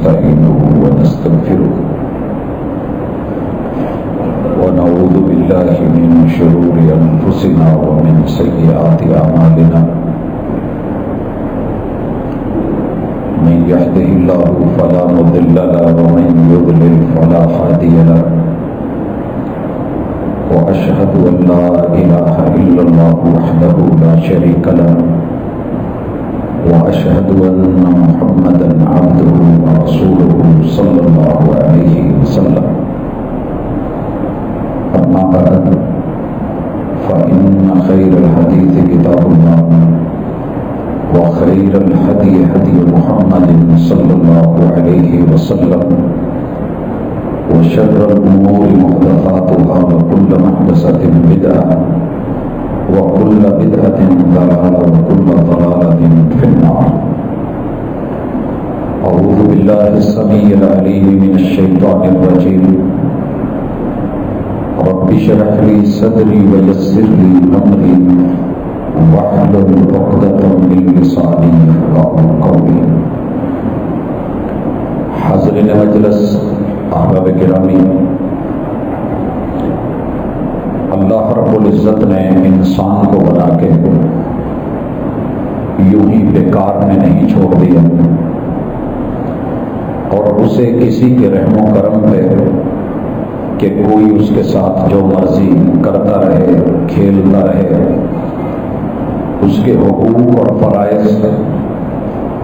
ونستعينه ونستغفره ونعوذ بالله من شرور أنفسنا ومن سيئات أعمالنا من يهده الله فلا مضل له ومن يضلل فلا هادي له وأشهد أن لا إله إلا الله وحده لا شريك له وأشهد أن محمدا عبده ورسوله صلى الله عليه وسلم أما بعد فإن خير الحديث كتاب الله وخير الهدي هدي محمد صلى الله عليه وسلم وشر الأمور محدثاتها وكل محدثة بدعة وكل بدعة ضلالة وكل ضلالة في النار. أعوذ بالله السميع العليم من الشيطان الرجيم. رب اشرح لي صدري ويسر لي أمري واحلل عقدة من لساني يفقهوا قولي. حاضرین مجلس، احباب گرامی، اللہ رب العزت نے انسان کو بنا کے یوں ہی بیکار میں نہیں چھوڑ دیا اور اسے کسی کے رحم و کرم پہ کہ کوئی اس کے ساتھ جو مرضی کرتا رہے، کھیلتا رہے، اس کے حقوق اور فرائض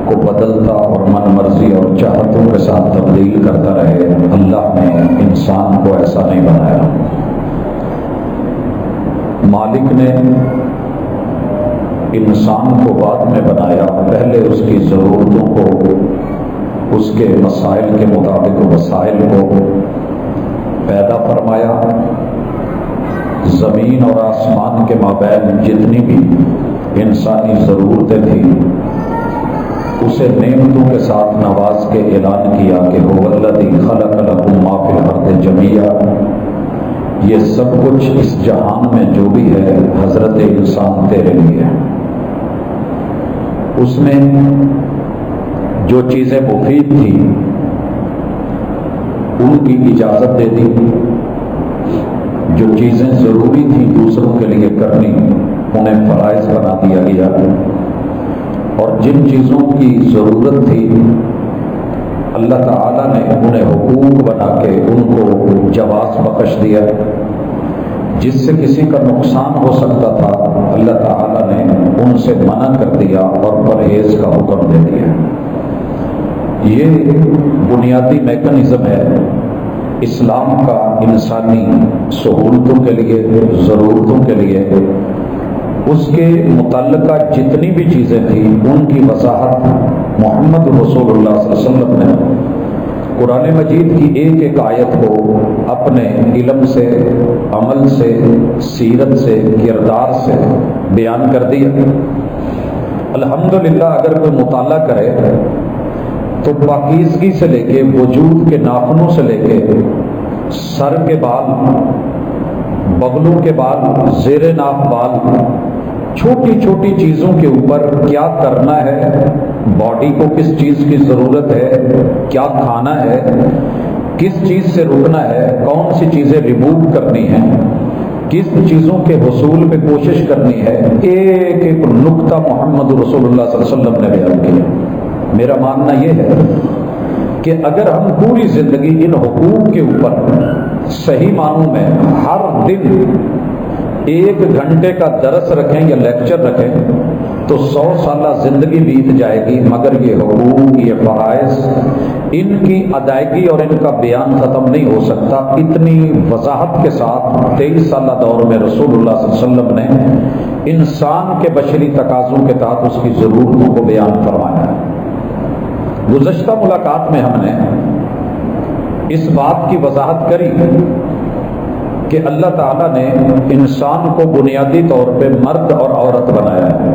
کو بدلتا اور من مرضی اور چاہتوں کے ساتھ تبدیل کرتا رہے. اللہ نے انسان کو ایسا نہیں بنایا. مالک نے انسان کو بعد میں بنایا، پہلے اس کی ضرورتوں کو، اس کے مسائل کے مطابق وسائل کو پیدا فرمایا. زمین اور آسمان کے مابین جتنی بھی انسانی ضرورتیں تھیں اسے نعمتوں کے ساتھ نواز کے اعلان کیا کہ هو الذی خلق لکم ما فی الارض جمیعا، یہ سب کچھ اس جہان میں جو بھی ہے حضرت انسان تیرے لیے ہے. اس میں جو چیزیں مفید تھیں ان کی اجازت دے دی، جو چیزیں ضروری تھیں دوسروں کے لیے کرنی انہیں فرائض بنا دیا گیا، اور جن چیزوں کی ضرورت تھی اللہ تعالیٰ نے انہیں حقوق بنا کے ان کو جواز بخش دیا. جس سے کسی کا نقصان ہو سکتا تھا اللہ تعالیٰ نے ان سے منع کر دیا اور پرہیز کا حکم دے دیا. یہ بنیادی میکانزم ہے اسلام کا انسانی سہولتوں کے لیے، ضرورتوں کے لیے. اس کے متعلقہ جتنی بھی چیزیں تھیں ان کی وضاحت محمد رسول اللہ صلی اللہ علیہ وسلم نے قرآن مجید کی ایک ایک آیت کو اپنے علم سے، عمل سے، سیرت سے، کردار سے بیان کر دیا. الحمدللہ اگر کوئی مطالعہ کرے تو پاکیزگی سے لے کے وجود کے ناخنوں سے لے کے سر کے بال، بغلوں کے بال، زیر ناف بال، چھوٹی چھوٹی چیزوں کے اوپر کیا کرنا ہے، باڈی کو کس چیز کی ضرورت ہے، کیا کھانا ہے، کس چیز سے رکنا ہے، کون سی چیزیں ریموو کرنی ہیں، کس چیزوں کے حصول پہ کوشش کرنی ہے، ایک ایک نقطہ محمد رسول اللہ صلی اللہ علیہ وسلم نے بیان کیا. میرا ماننا یہ ہے کہ اگر ہم پوری زندگی ان حقوق کے اوپر صحیح معنوں میں ہر دن 1 گھنٹے کا درس رکھیں یا لیکچر رکھیں تو 100 سالہ زندگی بیت جائے گی، مگر یہ حقوق، یہ فرائض، ان کی ادائیگی اور ان کا بیان ختم نہیں ہو سکتا. اتنی وضاحت کے ساتھ 23 سالہ دور میں رسول اللہ صلی اللہ علیہ وسلم نے انسان کے بشری تقاضوں کے تحت اس کی ضرورتوں کو بیان فرمایا. گزشتہ ملاقات میں ہم نے اس بات کی وضاحت کری کہ اللہ تعالیٰ نے انسان کو بنیادی طور پہ مرد اور عورت بنایا ہے.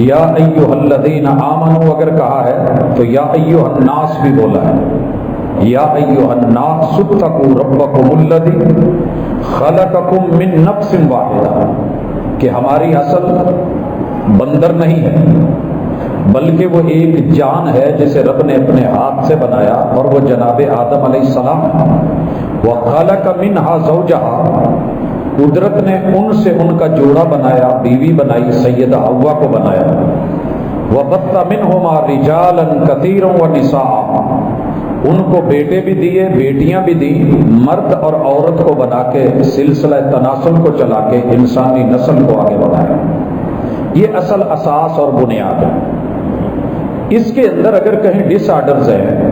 یا ایھا الذین آمنوا اگر کہا ہے تو یا ایھا الناس بھی بولا ہے. یا ایھا الناس اتقوا ربکم الذی خلقکم من نفس واحدہ، کہ ہماری اصل بندر نہیں ہے، بلکہ وہ ایک جان ہے جسے رب نے اپنے ہاتھ سے بنایا، اور وہ جناب آدم علیہ السلام ہے۔ وَخَلَقَ مِنْهَا زَوْجَهَا، قدرت نے ان سے ان کا جوڑا بنایا، بیوی بنائی، سیدہ حوا کو بنایا۔ وَبَثَّ مِنْهُمَا رِجَالًا كَثِيرًا وَنِسَاءً، ان کو بیٹے بھی دیے، بیٹیاں بھی دی، مرد اور عورت کو بنا کے سلسلہ تناسل کو چلا کے انسانی نسل کو آگے بڑھایا۔ یہ اصل اساس اور بنیاد ہے۔ اس کے اندر اگر کہیں ڈس آرڈرز ہیں،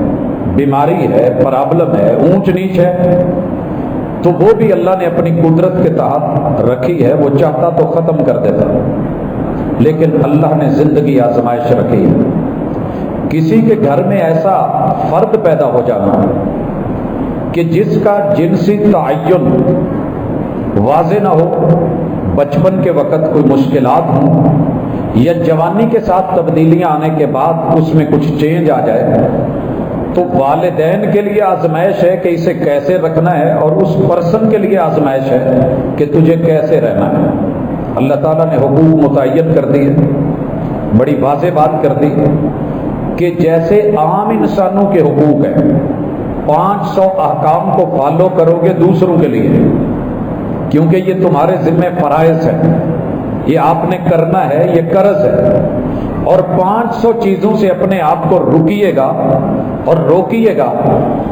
بیماری ہے، پرابلم ہے، اونچ نیچ ہے، تو وہ بھی اللہ نے اپنی قدرت کے تحت رکھی ہے۔ وہ چاہتا تو ختم کر دیتا، لیکن اللہ نے زندگی آزمائش رکھی ہے۔ کسی کے گھر میں ایسا فرد پیدا ہو جانا کہ جس کا جنسی تعین واضح نہ ہو، بچپن کے وقت کوئی مشکلات ہوں، یا جوانی کے ساتھ تبدیلیاں آنے کے بعد اس میں کچھ چینج آ جائے، تو والدین کے لیے آزمائش ہے کہ اسے کیسے رکھنا ہے، اور اس پرسن کے لیے آزمائش ہے کہ تجھے کیسے رہنا ہے۔ اللہ تعالیٰ نے حقوق متعین کر دی ہے، بڑی واضح بات کر دی کہ جیسے عام انسانوں کے حقوق ہیں، 500 احکام کو فالو کرو گے دوسروں کے لیے، کیونکہ یہ تمہارے ذمہ فرائض ہے، یہ آپ نے کرنا ہے، یہ قرض ہے، اور 500 چیزوں سے اپنے آپ کو رکیے گا اور روکیے گا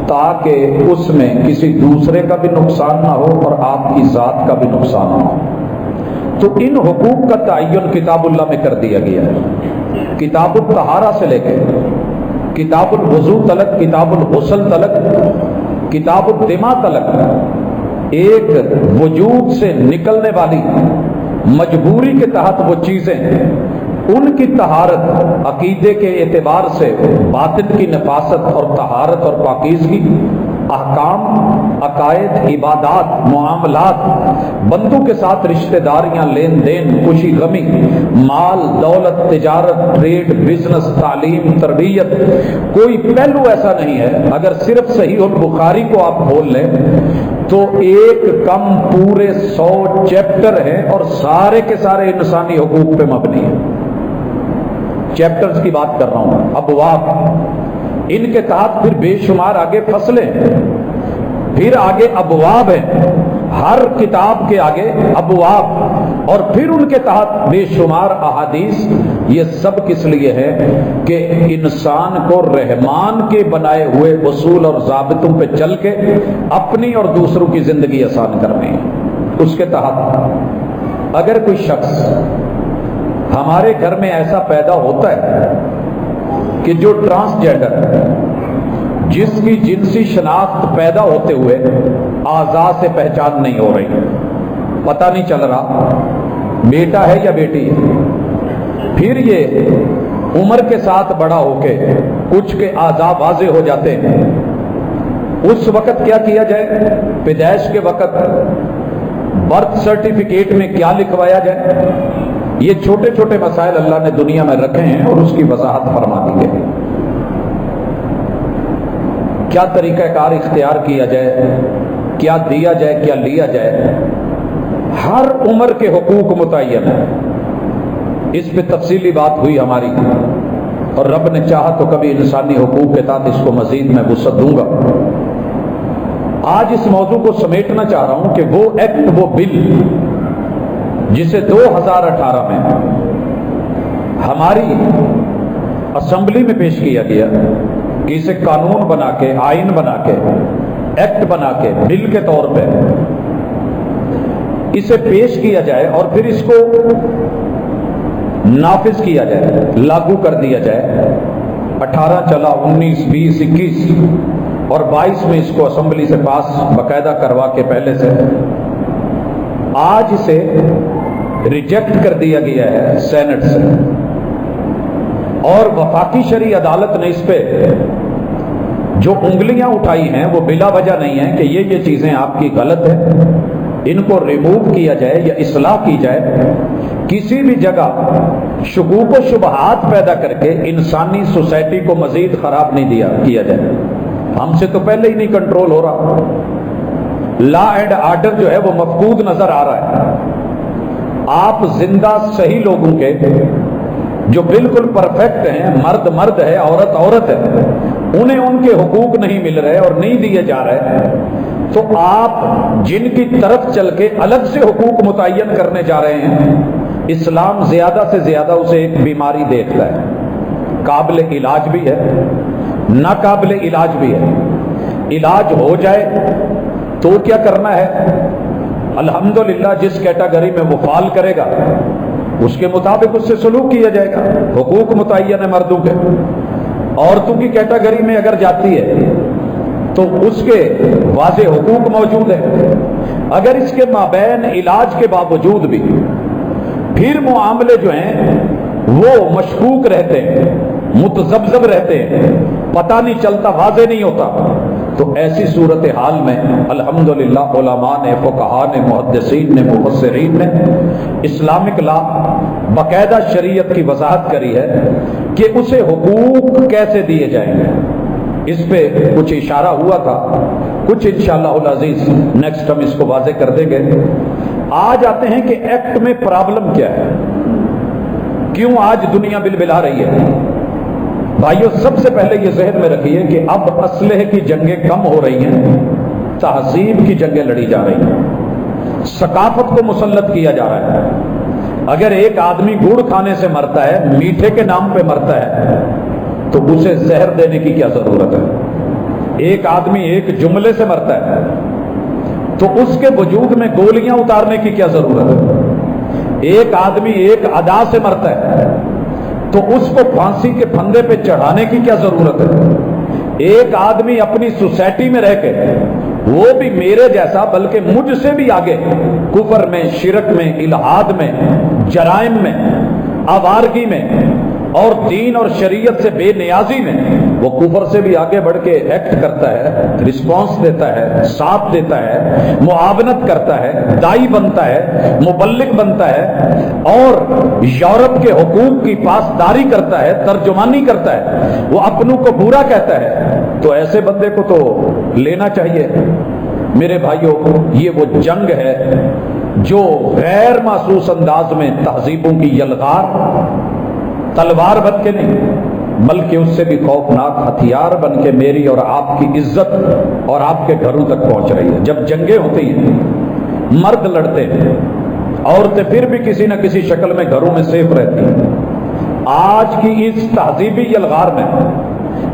تاکہ اس میں کسی دوسرے کا بھی نقصان نہ ہو اور آپ کی ذات کا بھی نقصان نہ ہو۔ تو ان حقوق کا تعین کتاب اللہ میں کر دیا گیا ہے۔ کتاب الطہارہ سے لے کے کتاب الوضو تلک، کتاب الغسل تلک، کتاب الدماء تلک، ایک وجود سے نکلنے والی مجبوری کے تحت وہ چیزیں، ان کی طہارت عقیدے کے اعتبار سے، باطن کی نفاست اور طہارت اور پاکیزگی، احکام، عقائد، عبادات، معاملات، بندوں کے ساتھ رشتہ داریاں، لین دین، خوشی غمی، مال دولت، تجارت، ٹریڈ، بزنس، تعلیم، تربیت، کوئی پہلو ایسا نہیں ہے۔ اگر صرف صحیح البخاری کو آپ کھول لیں تو ایک کم پورے 100 چیپٹر ہیں، اور سارے کے سارے انسانی حقوق پہ مبنی ہیں۔ چیپٹرز کی بات کر رہا ہوں، ابواب، ان کے تحت پھر بے شمار آگے فصلیں، پھر آگے ابواب ہیں، ہر کتاب کے آگے ابواب، اور پھر ان کے تحت بے شمار احادیث۔ یہ سب کس لیے ہے کہ انسان کو رحمان کے بنائے ہوئے اصول اور ضابطوں پہ چل کے اپنی اور دوسروں کی زندگی آسان کرنی ہے۔ اس کے تحت اگر کوئی شخص، ہمارے گھر میں ایسا پیدا ہوتا ہے کہ جو ٹرانسجینڈر ہے، جس کی جنسی شناخت پیدا ہوتے ہوئے اعضاء سے پہچان نہیں ہو رہی، پتہ نہیں چل رہا بیٹا ہے یا بیٹی ہے، پھر یہ عمر کے ساتھ بڑا ہو کے کچھ کے اعضاء واضح ہو جاتے ہیں، اس وقت کیا کیا جائے؟ پیدائش کے وقت برتھ سرٹیفکیٹ میں کیا لکھوایا جائے؟ یہ چھوٹے چھوٹے مسائل اللہ نے دنیا میں رکھے ہیں اور اس کی وضاحت فرما دی ہے۔ کیا طریقہ کار اختیار کیا جائے، کیا دیا جائے، کیا لیا جائے، ہر عمر کے حقوق متعین ہیں۔ اس پہ تفصیلی بات ہوئی ہماری، اور رب نے چاہا تو کبھی انسانی حقوق کے تحت اس کو مزید میں وسعت دوں گا۔ آج اس موضوع کو سمیٹنا چاہ رہا ہوں کہ وہ ایکٹ، وہ بل جسے 2018 میں ہماری اسمبلی میں پیش کیا گیا کہ اسے قانون بنا کے، آئین بنا کے، ایکٹ بنا کے، بل کے طور پہ اسے پیش کیا جائے اور پھر اس کو نافذ کیا جائے، لاگو کر دیا جائے۔ 18 چلا، 19، 20، 21 اور 22 میں اس کو اسمبلی سے پاس باقاعدہ کروا کے پہلے سے، آج اسے ریجیکٹ کر دیا گیا ہے سینٹ سے، اور وفاقی شرعی عدالت نے اس پہ جو انگلیاں اٹھائی ہیں وہ بلا وجہ نہیں ہیں کہ یہ چیزیں آپ کی غلط ہیں، ان کو ریموو کیا جائے یا اصلاح کی جائے۔ کسی بھی جگہ شکوک و شبہات پیدا کر کے انسانی سوسائٹی کو مزید خراب نہیں کیا جائے۔ ہم سے تو پہلے ہی نہیں کنٹرول ہو رہا، لا اینڈ آرڈر جو ہے وہ مفقود نظر آ رہا ہے۔ آپ زندہ صحیح لوگوں کے جو بالکل پرفیکٹ ہیں، مرد مرد ہے، عورت عورت ہے، انہیں ان کے حقوق نہیں مل رہے اور نہیں دیے جا رہے، تو آپ جن کی طرف چل کے الگ سے حقوق متعین کرنے جا رہے ہیں، اسلام زیادہ سے زیادہ اسے ایک بیماری دیکھتا ہے، قابل علاج بھی ہے، ناقابل علاج بھی ہے۔ علاج ہو جائے تو کیا کرنا ہے؟ الحمدللہ جس کیٹیگری میں وہ فال کرے گا اس کے مطابق اس سے سلوک کیا جائے گا، حقوق متعین ہے مردوں کے۔ عورتوں کی کیٹیگری میں اگر جاتی ہے تو اس کے واضح حقوق موجود ہیں، اگر اس کے مابین علاج کے باوجود بھی پھر معاملے جو ہیں وہ مشکوک رہتے ہیں، متذبذب رہتے ہیں، پتہ نہیں چلتا، واضح نہیں ہوتا، تو ایسی صورتحال میں الحمدللہ علماء نے، فقہاء نے، محدثین نے، مفسرین نے اسلامک لا باقاعدہ شریعت کی وضاحت کری ہے کہ اسے حقوق کیسے دیے جائیں گے۔ اس پہ کچھ اشارہ ہوا تھا، کچھ انشاءاللہ العزیز نیکسٹ ہم اس کو واضح کر دیں گے۔ آج آتے ہیں کہ ایکٹ میں پرابلم کیا ہے، کیوں آج دنیا بلبلا رہی ہے؟ بھائیو سب سے پہلے یہ ذہن میں رکھیے کہ اب اسلحے کی جنگیں کم ہو رہی ہیں، تہذیب کی جنگیں لڑی جا رہی ہیں، ثقافت کو مسلط کیا جا رہا ہے۔ اگر ایک آدمی گڑ کھانے سے مرتا ہے، میٹھے کے نام پہ مرتا ہے، تو اسے زہر دینے کی کیا ضرورت ہے؟ ایک آدمی ایک جملے سے مرتا ہے تو اس کے وجود میں گولیاں اتارنے کی کیا ضرورت ہے؟ ایک آدمی ایک ادا سے مرتا ہے تو اس کو پھانسی کے پھندے پہ چڑھانے کی کیا ضرورت ہے؟ ایک آدمی اپنی سوسائٹی میں رہ کے، وہ بھی میرے جیسا بلکہ مجھ سے بھی آگے، کفر میں، شرک میں، الحاد میں، جرائم میں، آوارگی میں اور دین اور شریعت سے بے نیازی میں، وہ کفر سے بھی آگے بڑھ کے ایکٹ کرتا ہے، رسپانس دیتا ہے، ساتھ دیتا ہے، معاونت کرتا ہے، دائی بنتا ہے، مبلغ بنتا ہے اور یورپ کے حقوق کی پاسداری کرتا ہے، ترجمانی کرتا ہے، وہ اپنوں کو برا کہتا ہے، تو ایسے بندے کو تو لینا چاہیے۔ میرے بھائیوں، یہ وہ جنگ ہے جو غیر محسوس انداز میں تہذیبوں کی یلغار تلوار بن کے نہیں بلکہ اس سے بھی خوفناک ہتھیار بن کے میری اور آپ کی عزت اور آپ کے گھروں تک پہنچ رہی ہے۔ جب جنگیں ہوتی ہیں، مرد لڑتے ہیں، عورتیں پھر بھی کسی نہ کسی شکل میں گھروں میں سیف رہتی ہیں۔ آج کی اس تہذیبی یلغار میں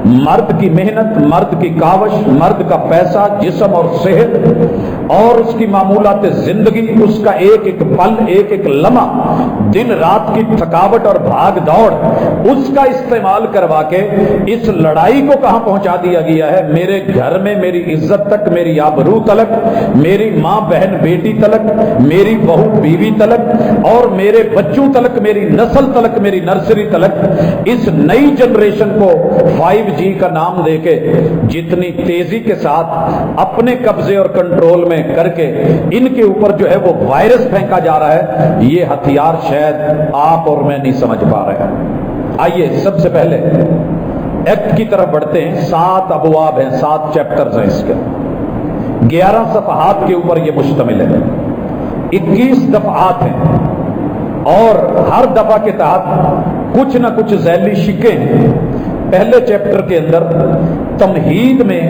مرد کی محنت، مرد کی کاوش، مرد کا پیسہ، جسم اور صحت اور اس کی معمولات زندگی، اس کا ایک ایک پل، ایک ایک لمحہ، دن رات کی تھکاوٹ اور بھاگ دوڑ، اس کا استعمال کروا کے اس لڑائی کو کہاں پہنچا دیا گیا ہے؟ میرے گھر میں میری عزت تک، میری آبرو تلک، میری ماں بہن بیٹی تلک، میری بہو بیوی تلک اور میرے بچوں تلک، میری نسل تلک، میری نرسری تلک، اس نئی جنریشن کو 5G کا نام دے کے جتنی تیزی کے ساتھ اپنے قبضے اور کنٹرول میں کر کے ان کے اوپر جو ہے وہ وائرس پھینکا جا رہا ہے، یہ ہتھیار شاید آپ اور میں نہیں سمجھ پا رہے ہیں۔ آئیے سب سے پہلے ایکٹ کی طرف بڑھتے ہیں۔ 7 ابواب ہیں، 7 چیپٹرز ہیں اس کے، 11 صفحات کے اوپر یہ مشتمل ہے، 21 دفعات ہیں اور ہر دفعہ کے تحت کچھ نہ کچھ ذیلی شقیں ہیں۔ پہلے چیپٹر کے اندر تمہید میں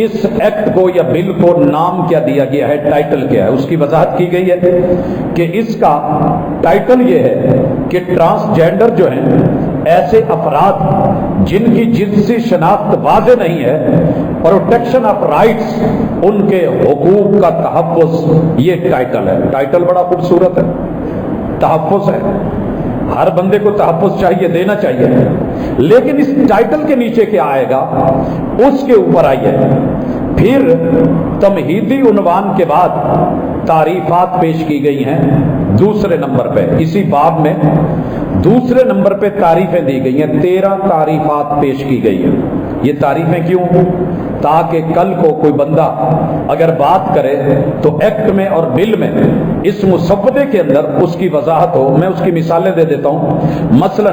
اس ایکٹ کو یا بل کو نام کیا دیا گیا ہے، ٹائٹل کیا ہے، اس کی وضاحت کی گئی ہے کہ اس کا ٹائٹل یہ ہے کہ ٹرانسجینڈر جو ہیں، ایسے افراد جن کی جنسی شناخت واضح نہیں ہے، پروٹیکشن آف رائٹس، ان کے حقوق کا تحفظ، یہ ٹائٹل ہے۔ ٹائٹل بڑا خوبصورت ہے، تحفظ ہے، ہر بندے کو تحفظ چاہیے، دینا چاہیے، لیکن اس ٹائٹل کے نیچے کیا آئے گا اس کے اوپر آئیے۔ پھر تمہیدی عنوان کے بعد تعریفات پیش کی گئی ہیں دوسرے نمبر پہ، اسی باب میں دوسرے نمبر پہ تعریفیں دی گئی ہیں، 13 تعریفات پیش کی گئی ہیں۔ یہ تعریفیں کیوں؟ تاکہ کل کو کوئی بندہ اگر بات کرے تو ایکٹ میں اور بل میں اس مسودے کے اندر اس کی وضاحت ہو۔ میں اس کی مثالیں دے دیتا ہوں۔ مثلا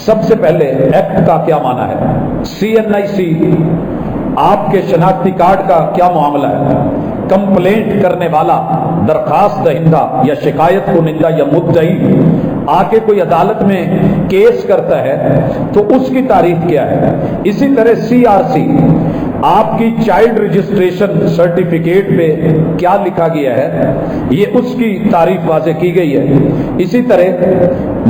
سب سے پہلے ایکٹ کا کیا معنی ہے، CNIC آپ کے شناختی کارڈ کا کیا معاملہ ہے، کمپلینٹ کرنے والا، درخواست دہندہ یا شکایت کنندہ یا مدعی آکے کوئی عدالت میں کیس کرتا ہے تو اس کی تعریف کیا ہے. اسی طرح CRC آپ کی چائلڈ رجسٹریشن سرٹیفکیٹ پہ کیا لکھا گیا ہے یہ اس کی تعریف واضح کی گئی ہے. اسی طرح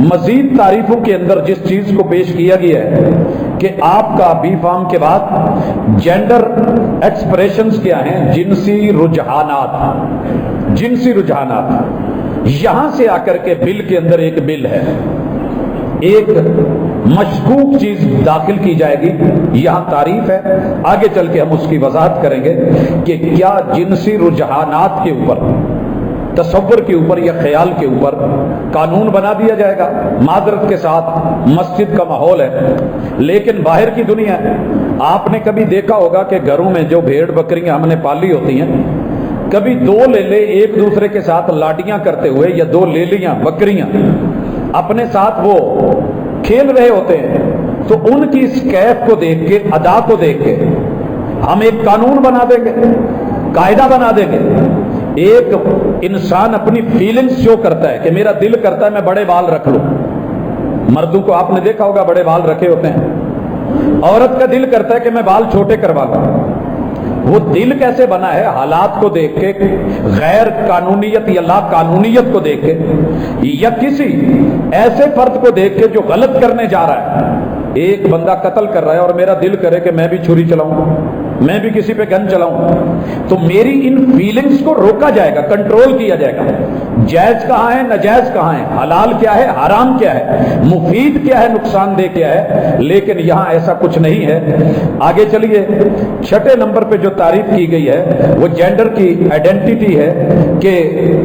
مزید تعریفوں کے اندر جس چیز کو پیش کیا گیا ہے کہ آپ کا بی فارم کے بعد جینڈر ایکسپریشنز کیا ہیں، جنسی رجحانات. یہاں سے آ کر کے بل کے اندر ایک بل ہے، ایک مشکوک چیز داخل کی جائے گی. یہاں تعریف ہے، آگے چل کے ہم اس کی وضاحت کریں گے کہ کیا جنسی رجحانات کے اوپر، تصور کے اوپر یا خیال کے اوپر قانون بنا دیا جائے گا. معذرت کے ساتھ مسجد کا ماحول ہے لیکن باہر کی دنیا ہے. آپ نے کبھی دیکھا ہوگا کہ گھروں میں جو بھیڑ بکریاں ہم نے پالی ہوتی ہیں، کبھی دو لیلے ایک دوسرے کے ساتھ لاڈیاں کرتے ہوئے یا دو لیلیاں بکریاں اپنے ساتھ وہ کھیل رہے ہوتے ہیں، تو ان کی اس کیف کو دیکھ کے، ادا کو دیکھ کے ہم ایک قانون بنا دیں گے، قاعدہ بنا دیں گے. ایک انسان اپنی فیلنگز شو کرتا ہے کہ میرا دل کرتا ہے میں بڑے بال رکھ لوں. مردوں کو آپ نے دیکھا ہوگا بڑے بال رکھے ہوتے ہیں. عورت کا دل کرتا ہے کہ میں بال چھوٹے کروا لوں. وہ دل کیسے بنا ہے؟ حالات کو دیکھ کے، غیر قانونیت یا لا قانونیت کو دیکھ کے، یا کسی ایسے فرد کو دیکھ کے جو غلط کرنے جا رہا ہے. ایک بندہ قتل کر رہا ہے اور میرا دل کرے کہ میں بھی چھری چلاؤں، میں بھی کسی پہ گن چلاؤں، تو میری ان فیلنگز کو روکا جائے گا، کنٹرول کیا جائے گا. جائز کہاں ہے، ناجائز کہاں ہے، حلال کیا ہے، حرام کیا ہے، مفید کیا ہے، نقصان دہ کیا ہے. لیکن یہاں ایسا کچھ نہیں ہے. آگے چلیے، چھٹے نمبر پہ جو تعریف کی گئی ہے وہ جینڈر کی آئیڈینٹی ہے کہ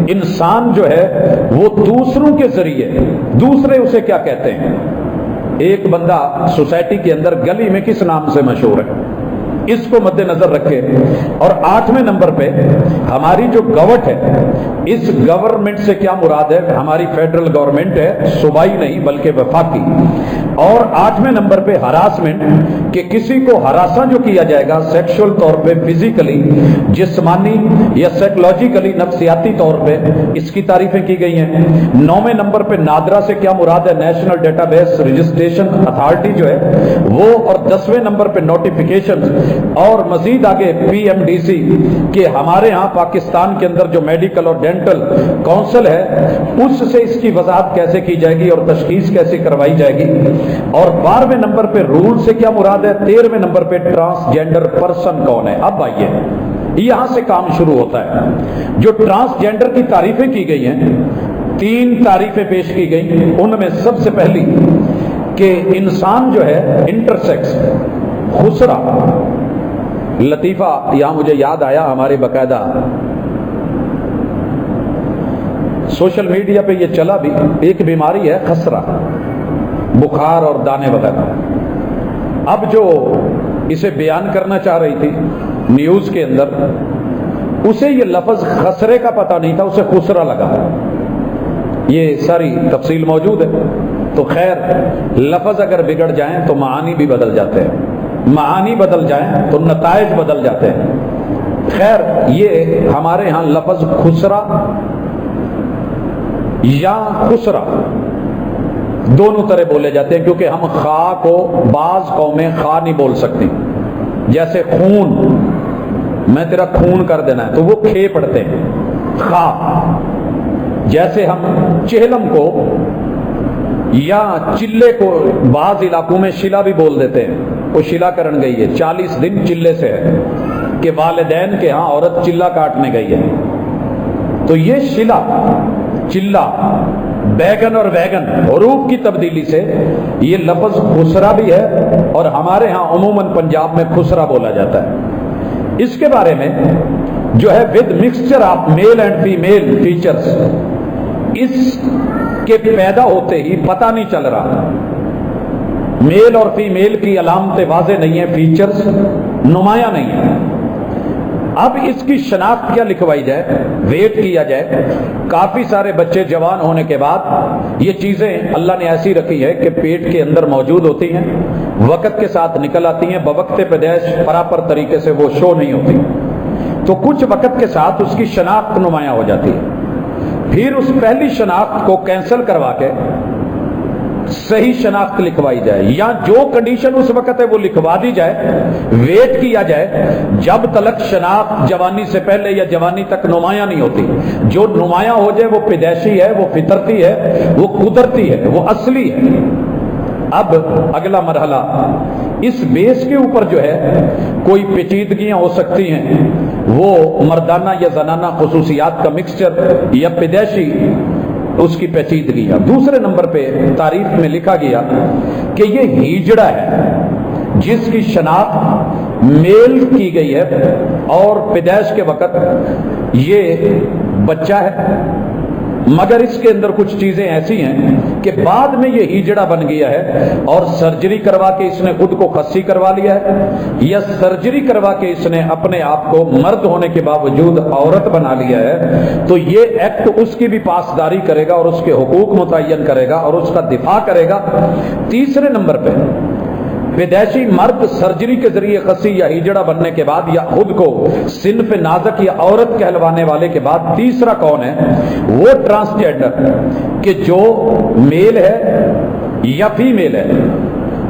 انسان جو ہے وہ دوسروں کے ذریعے، دوسرے اسے کیا کہتے ہیں. ایک بندہ سوسائٹی کے اندر گلی میں کس نام سے مشہور ہے، اس کو مد نظر رکھے. اور 8ویں نمبر پہ ہماری جو گورنمنٹ ہے، اس گورنمنٹ سے کیا مراد ہے؟ ہماری فیڈرل گورنمنٹ ہے، صوبائی نہیں بلکہ وفاقی. اور 8ویں نمبر پہ ہراسمنٹ، کہ کسی کو ہراساں جو کیا جائے گا سیکشول طور پہ، فزیکلی، جسمانی یا سائیکولوجیکلی، نفسیاتی طور پہ، اس کی تعریفیں کی گئی ہیں. 9ویں نمبر پہ نادرا سے کیا مراد ہے؟ National data base registration authority جو ہے وہ. اور 10ویں نمبر پہ نوٹیفیکیشن. اور مزید آگے PMDC کہ ہمارے ہاں پاکستان کے اندر جو میڈیکل اور ڈینٹل کونسل ہے اس سے اس کی وضاحت کیسے کی جائے گی اور تشخیص کیسے کروائی جائے گی. اور 12ویں نمبر پہ رول سے کیا مراد ہے. 13ویں نمبر پہ ٹرانسجینڈر پرسن کون ہے. اب آئیے یہاں سے کام شروع ہوتا ہے. جو ٹرانسجینڈر کی تعریفیں کی گئی ہیں، 3 تعریفیں پیش کی گئی. ان میں سب سے پہلی کہ انسان جو ہے انٹرسیکس، خسرا. لطیفہ یہاں مجھے یاد آیا، ہمارے باقاعدہ سوشل میڈیا پہ یہ چلا بھی، ایک بیماری ہے خسرا، بخار اور دانے وغیرہ. اب جو اسے بیان کرنا چاہ رہی تھی نیوز کے اندر، اسے یہ لفظ خسرے کا پتہ نہیں تھا، اسے خسرا لگا. یہ ساری تفصیل موجود ہے. تو خیر، لفظ اگر بگڑ جائیں تو معانی بھی بدل جاتے ہیں، معانی بدل جائیں تو نتائج بدل جاتے ہیں. خیر، یہ ہمارے ہاں لفظ خسرا یا خسرا دونوں طرح بولے جاتے ہیں، کیونکہ ہم خا کو بعض قومیں خا نہیں بول سکتی. جیسے خون، میں تیرا خون کر دینا ہے تو وہ کھے پڑھتے ہیں، خا. جیسے ہم چہلم کو یا چلے کو بعض علاقوں میں شلا بھی بول دیتے ہیں. وہ شلا کرن گئی ہے، 40 دن چلے سے ہے کہ والدین کے ہاں عورت چلا کاٹنے گئی ہے. تو یہ شلا، چلا، بیگن اور ویگن، حروف کی تبدیلی سے یہ لفظ خسرا بھی ہے، اور ہمارے ہاں عموماً پنجاب میں خسرا بولا جاتا ہے. اس کے بارے میں جو ہے with mixture of male and female features, اس کے پیدا ہوتے ہی پتہ نہیں چل رہا، میل اور فیمیل کی علامتیں واضح نہیں ہیں، فیچرز نمایاں نہیں ہیں. اب اس کی شناخت کیا لکھوائی جائے، ویٹ کیا جائے. کافی سارے بچے جوان ہونے کے بعد یہ چیزیں اللہ نے ایسی رکھی ہے کہ پیٹ کے اندر موجود ہوتی ہیں، وقت کے ساتھ نکل آتی ہیں، بوقت پیدائش پراپر طریقے سے وہ شو نہیں ہوتی. تو کچھ وقت کے ساتھ اس کی شناخت نمایاں ہو جاتی ہے. پھر اس پہلی شناخت کو کینسل کروا کے صحیح شناخت لکھوائی جائے یا جو کنڈیشن اس وقت ہے وہ لکھوا دی جائے، ویٹ کیا جائے جب تلک شناخت جوانی سے پہلے یا جوانی تک نمایاں نہیں ہوتی۔ جو نمایاں ہو جائے وہ پیدائشی ہے، وہ فطرتی ہے، وہ قدرتی ہے، وہ اصلی ہے۔ اب اگلا مرحلہ، اس بیس کے اوپر جو ہے کوئی پیچیدگیاں ہو سکتی ہیں، وہ مردانہ یا زنانہ خصوصیات کا مکسچر یا پیدائشی اس کی پیچیدگیاں۔ دوسرے نمبر پہ تعریف میں لکھا گیا کہ یہ ہیجڑا ہے جس کی شناخت میل کی گئی ہے اور پیدائش کے وقت یہ بچہ ہے، مگر اس کے اندر کچھ چیزیں ایسی ہیں کہ بعد میں یہ ہیجڑا بن گیا ہے اور سرجری کروا کے اس نے خود کو خصی کروا لیا ہے، یا سرجری کروا کے اس نے اپنے آپ کو مرد ہونے کے باوجود عورت بنا لیا ہے، تو یہ ایکٹ اس کی بھی پاسداری کرے گا اور اس کے حقوق متعین کرے گا اور اس کا دفاع کرے گا۔ تیسرے نمبر پہ پیدائشی مرد سرجری کے ذریعے خصی یا ہیجڑا بننے کے بعد یا خود کو صنف نازک یا عورت کہلوانے والے کے بعد تیسرا کون ہے؟ وہ ٹرانسجینڈر کہ جو میل ہے یا فیمیل ہے،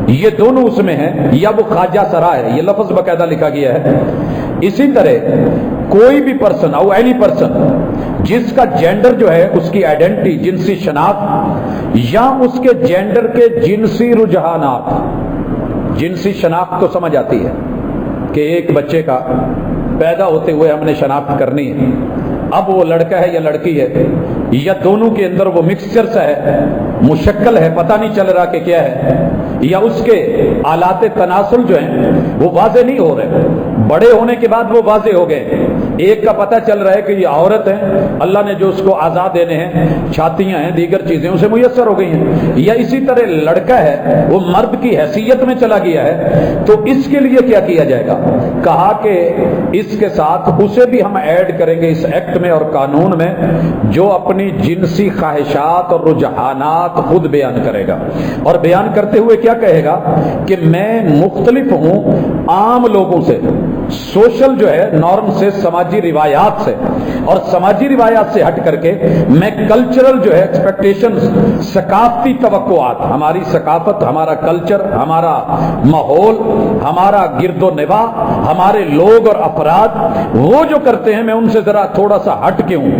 یہ دونوں اس میں ہیں، یا وہ خواجہ سرا ہے، یہ لفظ باقاعدہ لکھا گیا ہے۔ اسی طرح کوئی بھی پرسن او اینی پرسن جس کا جینڈر جو ہے اس کی آئیڈینٹی، جنسی شناخت یا اس کے جینڈر کے جنسی رجحانات، جنسی شناخت تو سمجھ آتی ہے کہ ایک بچے کا پیدا ہوتے ہوئے ہم نے شناخت کرنی ہے، اب وہ لڑکا ہے یا لڑکی ہے یا دونوں کے اندر وہ مکسچر سا ہے، مشکل ہے، پتہ نہیں چل رہا کہ کیا ہے، یا اس کے آلات تناسل جو ہیں وہ واضح نہیں ہو رہے، بڑے ہونے کے بعد وہ واضح ہو گئے، ایک کا پتہ چل رہا ہے کہ یہ عورت ہے، اللہ نے جو اس کو آزاد دینے ہیں، چھاتیاں ہیں، دیگر چیزیں اسے میسر ہو گئی ہیں، یا اسی طرح لڑکا ہے وہ مرد کی حیثیت میں چلا گیا ہے، تو اس کے لیے کیا کیا جائے گا؟ کہا کہ اس کے ساتھ اسے بھی ہم ایڈ کریں گے اس ایکٹ میں اور قانون میں، جو اپنی جنسی خواہشات اور رجحانات خود بیان کرے گا، اور بیان کرتے ہوئے کیا کہے گا کہ میں مختلف ہوں عام لوگوں سے، سوشل جو ہے نارم سے، سماجی روایات سے، اور سماجی روایات سے ہٹ کر کے میں کلچرل جو ہے ایکسپیکٹیشنز، ثقافتی توقعات، ہماری ثقافت، ہمارا کلچر، ہمارا ماحول، ہمارا گرد و نواح، ہمارے لوگ اور افراد وہ جو کرتے ہیں میں ان سے ذرا تھوڑا سا ہٹ کے ہوں،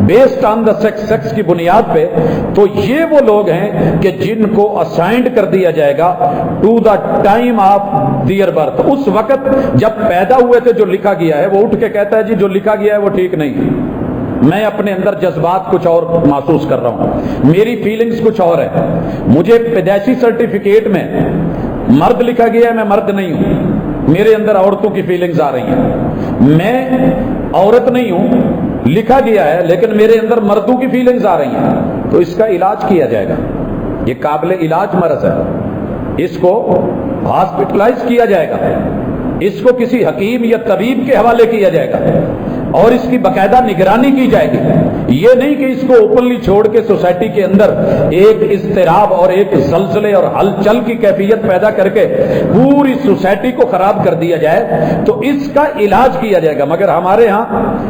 بیسڈ آن دا سیکس کی بنیاد پہ، تو یہ وہ لوگ ہیں کہ جن کو اسائنڈ کر دیا جائے گا to the time of their birth, اس وقت جب پیدا ہوئے تھے جو لکھا گیا ہے۔ وہ اٹھ کے کہتا ہے جی جو لکھا گیا ہے وہ ٹھیک نہیں، میں اپنے اندر جذبات کچھ اور محسوس کر رہا ہوں، میری فیلنگز کچھ اور ہے، مجھے پیدائشی سرٹیفکیٹ میں مرد لکھا گیا ہے، میں مرد نہیں ہوں، میرے اندر عورتوں کی فیلنگز آ رہی ہیں، میں عورت نہیں ہوں، لکھا گیا ہے لیکن میرے اندر مردوں کی فیلنگز آ رہی ہیں، تو اس کا علاج کیا جائے گا، یہ قابل علاج مرض ہے، اس کو ہاسپٹلائز کیا جائے گا، اس کو کسی حکیم یا طبیب کے حوالے کیا جائے گا اور اس کی باقاعدہ نگرانی کی جائے گی۔ یہ نہیں کہ اس کو اوپنلی چھوڑ کے سوسائٹی کے اندر ایک اضطراب اور ایک زلزلے اور ہلچل کی کیفیت پیدا کر کے پوری سوسائٹی کو خراب کر دیا جائے، تو اس کا علاج کیا جائے گا۔ مگر ہمارے ہاں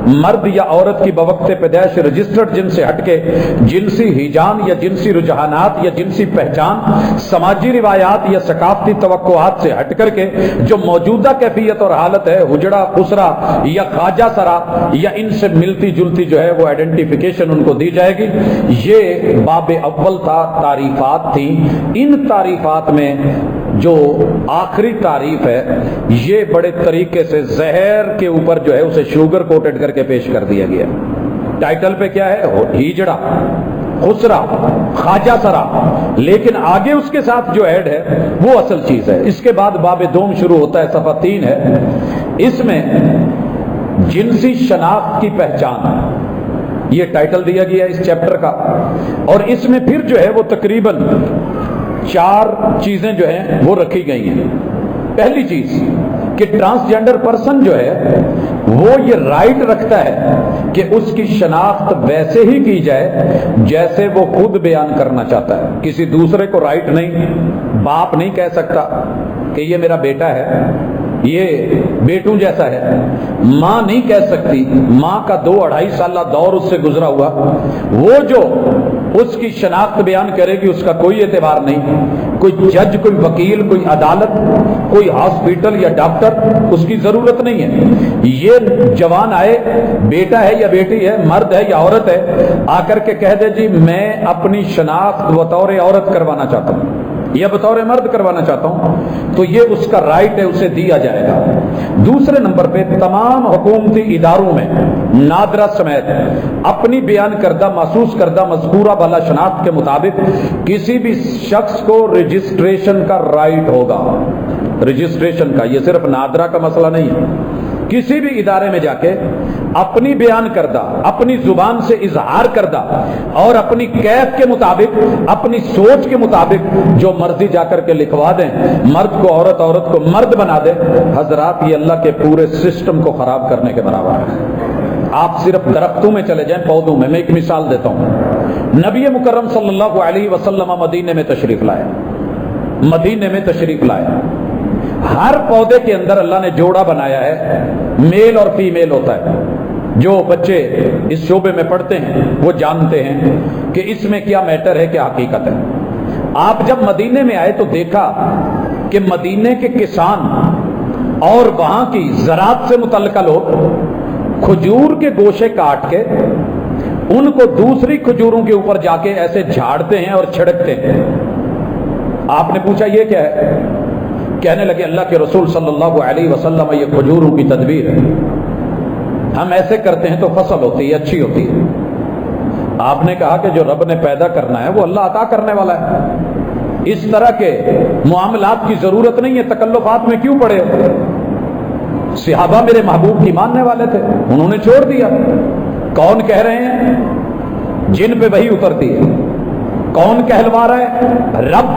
مرد یا عورت کی بوقت پیدائش رجسٹرڈ جن سے ہٹ کے جنسی ہیجان یا جنسی رجحانات یا جنسی پہچان، سماجی روایات یا ثقافتی توقعات سے ہٹ کر کے جو موجودہ کیفیت اور حالت ہے، حجڑا، خسرا یا خواجہ سرا یا ان سے ملتی جلتی جو ہے وہ آئیڈینٹیفیکیشن ان کو دی جائے گی۔ یہ باب اول تھا، تعریفات تھیں۔ ان تعریفات میں جو آخری تعریف ہے یہ بڑے طریقے سے زہر کے اوپر جو ہے اسے شوگر کوٹڈ کر کے پیش کر دیا گیا۔ ٹائٹل پہ کیا ہے؟ ہیجڑا، خسرا، خواجہ سرا، لیکن آگے اس کے ساتھ جو ایڈ ہے وہ اصل چیز ہے۔ اس کے بعد باب دوم شروع ہوتا ہے، صفحہ 3 ہے، اس میں جنسی شناخت کی پہچان، یہ ٹائٹل دیا گیا اس چیپٹر کا، اور اس میں پھر جو ہے وہ تقریباً 4 چیزیں جو ہیں وہ رکھی گئی ہیں۔ پہلی چیز کہ ٹرانسجینڈر پرسن جو ہے وہ یہ رائٹ رکھتا ہے کہ اس کی شناخت ویسے ہی کی جائے جیسے وہ خود بیان کرنا چاہتا ہے، کسی دوسرے کو رائٹ نہیں، باپ نہیں کہہ سکتا کہ یہ میرا بیٹا ہے، یہ بیٹوں جیسا ہے، ماں نہیں کہہ سکتی، ماں کا 2-2.5 سالہ دور اس سے گزرا ہوا، وہ جو اس کی شناخت بیان کرے گی اس کا کوئی اعتبار نہیں، کوئی جج، کوئی وکیل، کوئی عدالت، کوئی ہاسپٹل یا ڈاکٹر، اس کی ضرورت نہیں ہے۔ یہ جوان آئے، بیٹا ہے یا بیٹی ہے، مرد ہے یا عورت ہے، آ کر کے کہہ دے جی میں اپنی شناخت بطور عورت کروانا چاہتا ہوں یا بطور مرد کروانا چاہتا ہوں، تو یہ اس کا رائٹ ہے، اسے دیا جائے گا۔ دوسرے نمبر پہ تمام حکومتی اداروں میں نادرہ سمیت اپنی بیان کردہ محسوس کردہ مذکورہ بالا شناخت کے مطابق کسی بھی شخص کو رجسٹریشن کا رائٹ ہوگا۔ رجسٹریشن کا، یہ صرف نادرہ کا مسئلہ نہیں ہے، کسی بھی ادارے میں جا کے اپنی بیان کردہ، اپنی زبان سے اظہار کردہ اور اپنی کیف کے مطابق، اپنی سوچ کے مطابق جو مرضی جا کر کے لکھوا دیں، مرد کو عورت، عورت کو مرد بنا دے، حضرات یہ اللہ کے پورے سسٹم کو خراب کرنے کے برابر ہے۔ آپ صرف درختوں میں چلے جائیں، پودوں میں ایک مثال دیتا ہوں۔ نبی مکرم صلی اللہ علیہ وسلم مدینے میں تشریف لائے، مدینے میں تشریف لائے، ہر پودے کے اندر اللہ نے جوڑا بنایا ہے، میل اور فیمیل ہوتا ہے۔ جو بچے اس شعبے میں پڑھتے ہیں وہ جانتے ہیں کہ اس میں کیا میٹر ہے، کیا حقیقت ہے۔ آپ جب مدینے میں آئے تو دیکھا کہ مدینے کے کسان اور وہاں کی زراعت سے متعلقہ لوگ کھجور کے گوشے کاٹ کے ان کو دوسری کھجوروں کے اوپر جا کے ایسے جھاڑتے ہیں اور چھڑکتے ہیں۔ آپ نے پوچھا یہ کیا ہے؟ کہنے لگے اللہ کے رسول صلی اللہ علیہ وسلم یہ کھجوروں کی تدبیر ہے، ہم ایسے کرتے ہیں تو فصل ہوتی ہے، اچھی ہوتی ہے۔ آپ نے کہا کہ جو رب نے پیدا کرنا ہے وہ اللہ عطا کرنے والا ہے، اس طرح کے معاملات کی ضرورت نہیں ہے، تکلفات میں کیوں پڑے ہو؟ صحابہ میرے محبوب کی ماننے والے تھے، انہوں نے چھوڑ دیا۔ کون کہہ رہے ہیں؟ جن پہ وحی اترتی ہے۔ کون کہلوا رہا ہے؟ رب۔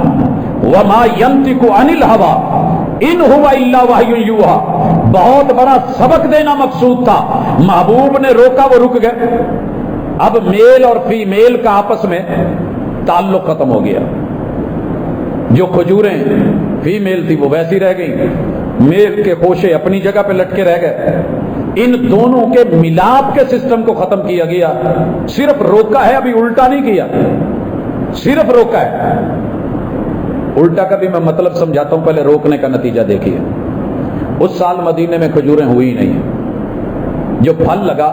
وما ينطق عن الهوى ان هو الا وحی یوحى۔ بہت بڑا سبق دینا مقصود تھا، محبوب نے روکا، وہ رک گئے۔ اب میل اور فیمیل کا آپس میں تعلق ختم ہو گیا۔ جو کھجوریں فیمیل تھی وہ ویسی رہ گئی، میل کے خوشے اپنی جگہ پہ لٹکے رہ گئے۔ ان دونوں کے ملاپ کے سسٹم کو ختم کیا گیا، صرف روکا ہے، ابھی الٹا نہیں کیا، صرف روکا ہے۔ الٹا کا بھی میں مطلب سمجھاتا ہوں، پہلے روکنے کا نتیجہ دیکھیے۔ اس سال مدینے میں کھجوریں ہوئی نہیں ہیں، جو پھل لگا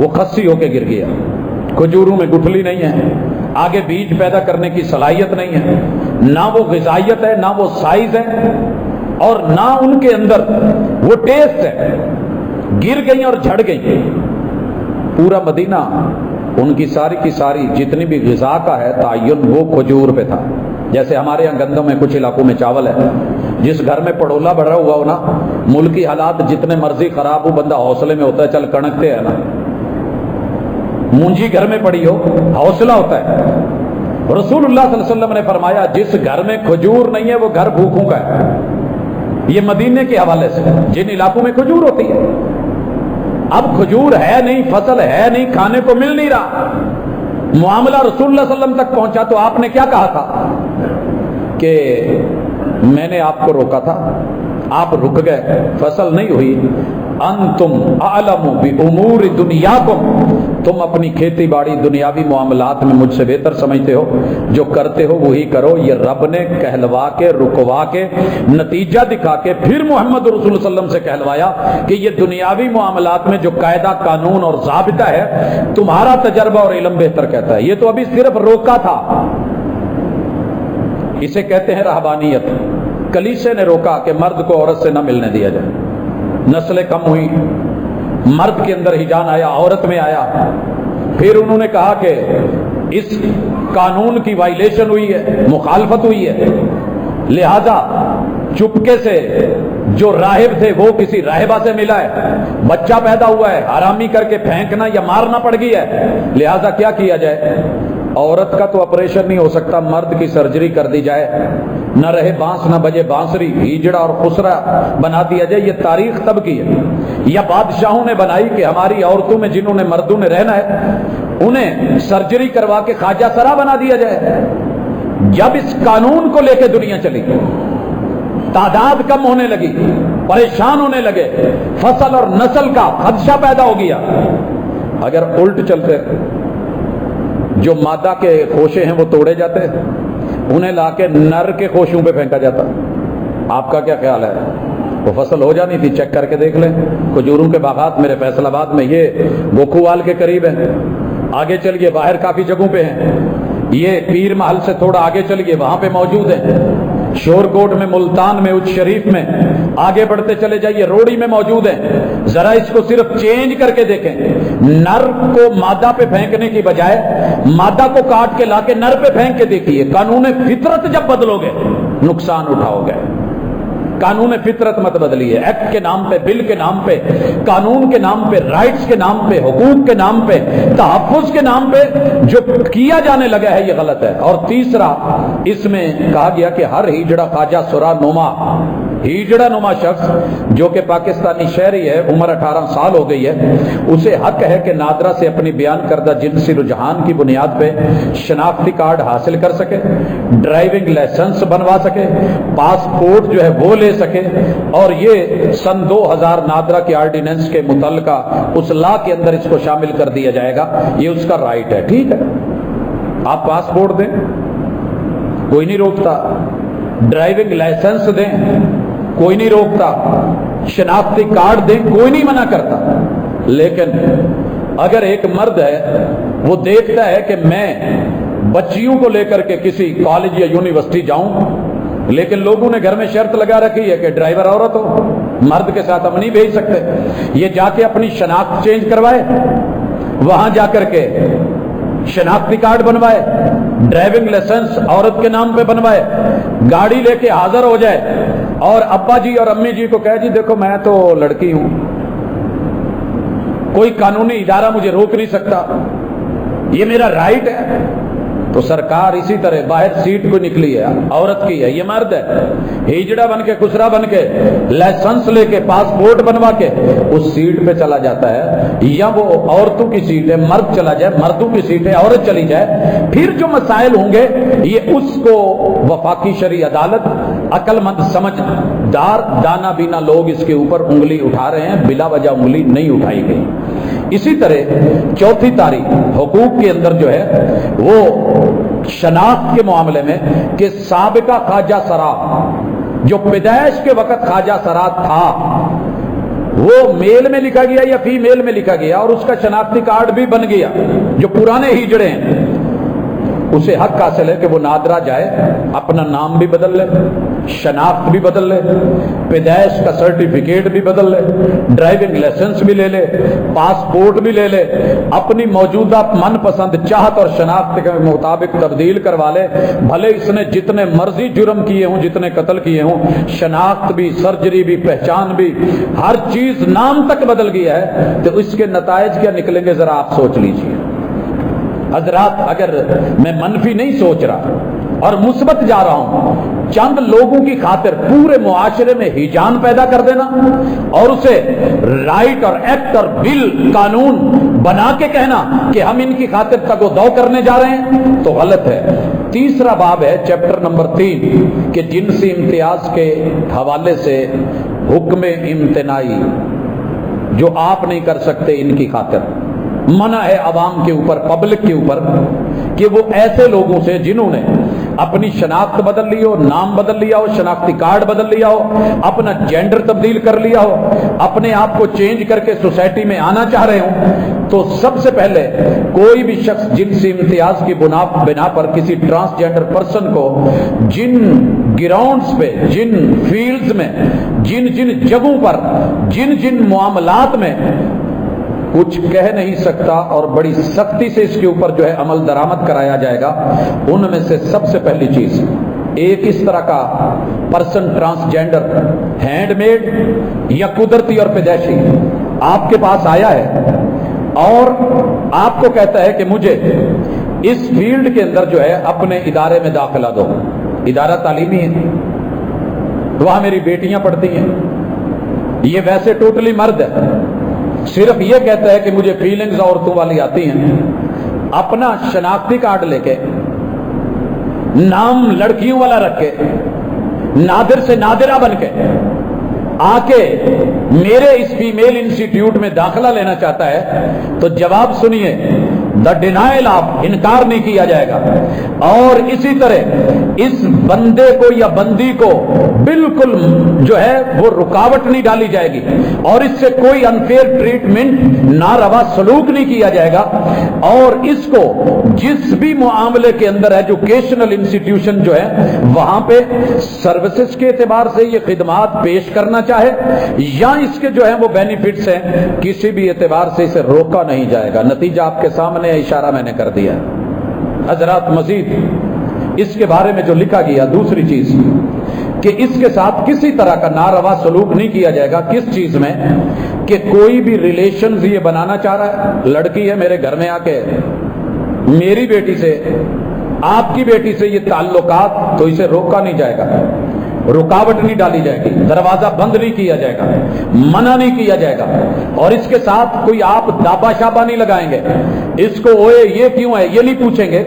وہ خسی ہو کے گر گیا۔ کھجوروں میں گٹھلی نہیں ہے، آگے بیج پیدا کرنے کی صلاحیت نہیں ہے، نہ وہ غذائیت ہے، نہ وہ سائز ہے، اور نہ ان کے اندر وہ ٹیسٹ ہے، گر گئی اور جھڑ گئی۔ پورا مدینہ ان کی ساری کی ساری جتنی بھی غذا کا ہے تعین وہ کھجور پہ تھا۔ جیسے ہمارے یہاں گندم میں، کچھ علاقوں میں چاول ہے، جس گھر میں پڑولا بڑھا ہوا ہو نا، ملکی حالات جتنے مرضی خراب ہو، بندہ حوصلے میں ہوتا ہے، چل کڑکتے ہیں نا۔ مونجی گھر میں پڑی ہو، حوصلہ ہوتا ہے۔ رسول اللہ صلی اللہ علیہ وسلم نے فرمایا جس گھر میں کھجور نہیں ہے وہ گھر بھوکوں کا ہے۔ یہ مدینے کے حوالے سے، جن علاقوں میں کھجور ہوتی ہے۔ اب کھجور ہے نہیں، فصل ہے نہیں، کھانے کو مل نہیں رہا، معاملہ رسول اللہ صلی اللہ علیہ وسلم تک پہنچا تو آپ نے کیا کہا تھا کہ میں نے آپ کو روکا تھا، آپ رک گئے، فصل نہیں ہوئی۔ انتم اعلم بامور دنیاکم، تم اپنی کھیتی باڑی دنیاوی معاملات میں مجھ سے بہتر سمجھتے ہو، جو کرتے ہو وہی کرو۔ یہ رب نے کہلوا کے، رکوا کے، نتیجہ دکھا کے پھر محمد رسول اللہ صلی اللہ علیہ وسلم سے کہلوایا کہ یہ دنیاوی معاملات میں جو قاعدہ، قانون اور ضابطہ ہے، تمہارا تجربہ اور علم بہتر کہتا ہے۔ یہ تو ابھی صرف روکا تھا، اسے کہتے ہیں رہبانیت۔ کلیسے نے روکا کہ مرد کو عورت سے نہ ملنے دیا جائے، نسلیں کم ہوئی، مرد کے اندر ہیجان آیا، عورت میں آیا۔ پھر انہوں نے کہا کہ اس قانون کی وائلیشن ہوئی ہے، مخالفت ہوئی ہے، لہذا چپکے سے جو راہب تھے وہ کسی راہبہ سے ملا ہے، بچہ پیدا ہوا ہے، حرامی کر کے پھینکنا یا مارنا پڑ گیا ہے، لہذا کیا کیا جائے؟ عورت کا تو آپریشن نہیں ہو سکتا، مرد کی سرجری کر دی جائے، نہ رہے بانس نہ بجے بانسری، ہیجڑا اور خسرا بنا دیا جائے۔ یہ تاریخ تب کی ہے، یا بادشاہوں نے بنائی کہ ہماری عورتوں میں جنہوں نے مردوں نے رہنا ہے انہیں سرجری کروا کے خواجہ سرا بنا دیا جائے۔ جب اس قانون کو لے کے دنیا چلی، تعداد کم ہونے لگی، پریشان ہونے لگے، فصل اور نسل کا خدشہ پیدا ہو گیا۔ اگر الٹ چلتے، جو مادہ کے خوشے ہیں وہ توڑے جاتے، انہیں لا کے نر کے خوشوں پہ پھینکا جاتا، آپ کا کیا خیال ہے؟ وہ فصل ہو جانی تھی۔ چیک کر کے دیکھ لیں، کھجوروں کے باغات میرے فیصل آباد میں یہ گوکھوال کے قریب ہیں، آگے چلیے باہر کافی جگہوں پہ ہیں، یہ پیر محل سے تھوڑا آگے چلیے وہاں پہ موجود ہیں، شور کوٹ میں، ملتان میں، اچ شریف میں، آگے بڑھتے چلے جائیے روڑی میں موجود ہیں۔ ذرا اس کو صرف چینج کر کے دیکھیں، نر کو مادہ پہ پھینکنے کی بجائے مادہ کو کاٹ کے لا کے نر پہ پھینک کے دیکھیے، قانون فطرت جب بدلو گے نقصان اٹھاؤ گے۔ قانون فطرت مت بدلیے، ایکٹ کے نام پہ، بل کے نام پہ، قانون کے نام پہ، رائٹس کے نام پہ، حقوق کے نام پہ، تحفظ کے نام پہ جو کیا جانے لگا ہے یہ غلط ہے۔ اور تیسرا، اس میں کہا گیا کہ ہر ہیجڑا خواجہ سرا نما، ہیجڑا نما شخص جو کہ پاکستانی شہری ہے، عمر 18 سال ہو گئی ہے، اسے حق ہے کہ نادرا سے اپنی بیان کردہ جنسی رجحان کی بنیاد پہ شناختی کارڈ حاصل کر سکے، ڈرائیونگ لائسنس بنوا سکے، پاسپورٹ جو ہے وہ لے سکے، اور یہ سن 2000 نادرا کے آرڈیننس کے متعلقہ اس لا کے اندر اس کو شامل کر دیا جائے گا، یہ اس کا رائٹ ہے۔ ٹھیک ہے، آپ پاسپورٹ دیں، کوئی نہیں روکتا، ڈرائیونگ لائسنس دیں، کوئی نہیں روکتا، شناختی کارڈ دیں، کوئی نہیں منع کرتا، لیکن اگر ایک مرد ہے وہ دیکھتا ہے کہ میں بچیوں کو لے کر کے کسی کالج یا یونیورسٹی جاؤں، لیکن لوگوں نے گھر میں شرط لگا رکھی ہے کہ ڈرائیور عورت ہو، مرد کے ساتھ ہم نہیں بھیج سکتے، یہ جا کے اپنی شناخت چینج کروائے، وہاں جا کر کے شناختی کارڈ بنوائے، ڈرائیونگ لائسنس عورت کے نام پہ بنوائے، گاڑی لے کے حاضر ہو جائے اور ابا جی اور امی جی کو کہے جی دیکھو میں تو لڑکی ہوں، کوئی قانونی ادارہ مجھے روک نہیں سکتا، یہ میرا رائٹ ہے۔ تو سرکار اسی طرح باہر سیٹ کو نکلی ہے، عورت کی ہے، یہ مرد ہے، ہیجڑا بن کے، خسرا بن کے، لائسنس لے کے، پاسپورٹ بنوا کے اس سیٹ پہ چلا جاتا ہے، یا وہ عورتوں کی سیٹ ہے، مرد چلا جائے، مردوں کی سیٹ ہے، عورت چلی جائے، پھر جو مسائل ہوں گے یہ اس کو وفاقی شرعی عدالت، عقل مند سمجھدار دانا بینا لوگ اس کے اوپر انگلی اٹھا رہے ہیں، بلا وجہ انگلی نہیں اٹھائی گئی۔ اسی طرح چوتھی تاریخ حقوق کے اندر جو ہے وہ شناخت کے معاملے میں کہ سابقہ خواجہ سرا جو پیدائش کے وقت خواجہ سرا تھا وہ میل میں لکھا گیا یا فی میل میں لکھا گیا، اور اس کا شناختی کارڈ بھی بن گیا، جو پرانے ہیجڑے ہیں اسے حق حاصل ہے کہ وہ نادرا جائے، اپنا نام بھی بدل لے، شناخت بھی بدل لے، پیدائش کا سرٹیفکیٹ بھی بدل لے، ڈرائیونگ لائسنس بھی لے لے، پاسپورٹ بھی لے لے، اپنی موجودہ من پسند چاہت اور شناخت کے مطابق تبدیل کروا لے، بھلے اس نے جتنے مرضی جرم کیے ہوں، جتنے قتل کیے ہوں، شناخت بھی، سرجری بھی، پہچان بھی، ہر چیز نام تک بدل گیا ہے، تو اس کے نتائج کیا نکلیں گے ذرا آپ سوچ لیجئے۔ حضرات، اگر میں منفی نہیں سوچ رہا اور مثبت جا رہا ہوں، چند لوگوں کی خاطر پورے معاشرے میں ہیجان پیدا کر دینا اور اسے رائٹ اور ایکٹ اور بل قانون بنا کے کہنا کہ ہم ان کی خاطر تگ و دو کرنے جا رہے ہیں تو غلط ہے۔ تیسرا باب ہے چیپٹر نمبر 3 کہ جنسی امتیاز کے حوالے سے حکم امتناعی جو آپ نہیں کر سکتے ان کی خاطر منع ہے عوام کے اوپر، پبلک کے اوپر، کہ وہ ایسے لوگوں سے جنہوں نے اپنی شناخت بدل لی ہو، نام بدل لیا ہو، شناختی کارڈ بدل لیا ہو، اپنا جینڈر تبدیل کر لیا ہو، اپنے آپ کو چینج کر کے سوسائٹی میں آنا چاہ رہے ہوں، تو سب سے پہلے کوئی بھی شخص جنسی امتیاز کی بنا پر کسی ٹرانسجینڈر پرسن کو جن گراؤنڈز پہ، جن فیلڈز میں، جن جن جگہوں پر، جن جن معاملات میں کچھ کہہ نہیں سکتا اور بڑی سختی سے اس کے اوپر جو ہے عمل درآمد کرایا جائے گا۔ ان میں سے سب سے پہلی چیز، ایک اس طرح کا پرسن ٹرانسجینڈر ہینڈ میڈ یا قدرتی اور پیدائشی آپ کے پاس آیا ہے اور آپ کو کہتا ہے کہ مجھے اس فیلڈ کے اندر جو ہے اپنے ادارے میں داخلہ دو، ادارہ تعلیمی ہے، وہاں میری بیٹیاں پڑھتی ہیں، یہ ویسے ٹوٹلی مرد ہے، صرف یہ کہتا ہے کہ مجھے فیلنگز عورتوں والی آتی ہیں، اپنا شناختی کارڈ لے کے، نام لڑکیوں والا رکھ کے، نادر سے نادرہ بن کے آکے میرے اس فیمیل انسٹیٹیوٹ میں داخلہ لینا چاہتا ہے تو جواب سنیے، دا ڈینائل آف، انکار نہیں کیا جائے گا، اور اسی طرح اس بندے کو یا بندی کو بالکل جو ہے وہ رکاوٹ نہیں ڈالی جائے گی، اور اس سے کوئی انفیئر ٹریٹمنٹ، ناروا سلوک نہیں کیا جائے گا، اور اس کو جس بھی معاملے کے اندر ایجوکیشنل انسٹیٹیوشن جو ہے وہاں پہ سروسز کے اعتبار سے یہ خدمات پیش کرنا چاہے یا اس کے جو ہے وہ بینیفٹس ہیں، کسی بھی اعتبار سے اسے روکا نہیں جائے گا۔ نتیجہ آپ کے سامنے اشارہ میں نے کر دیا۔ حضرات مزید اس کے بارے میں جو لکھا گیا دوسری چیز کہ اس کے ساتھ کسی طرح کا ناروا سلوک نہیں کیا جائے گا۔ کس چیز میں؟ کہ کوئی بھی ریلیشنز یہ بنانا چاہ رہا ہے، لڑکی ہے میرے گھر میں آ کے میری بیٹی سے، آپ کی بیٹی سے یہ تعلقات، تو اسے روکا نہیں جائے گا، رکاوٹ نہیں ڈالی جائے گی، دروازہ بند نہیں کیا جائے گا، منع نہیں کیا جائے گا، اور اس کے ساتھ کوئی آپ دابا شابا نہیں لگائیں گے، اس کو اوئے یہ کیوں ہے یہ نہیں پوچھیں گے،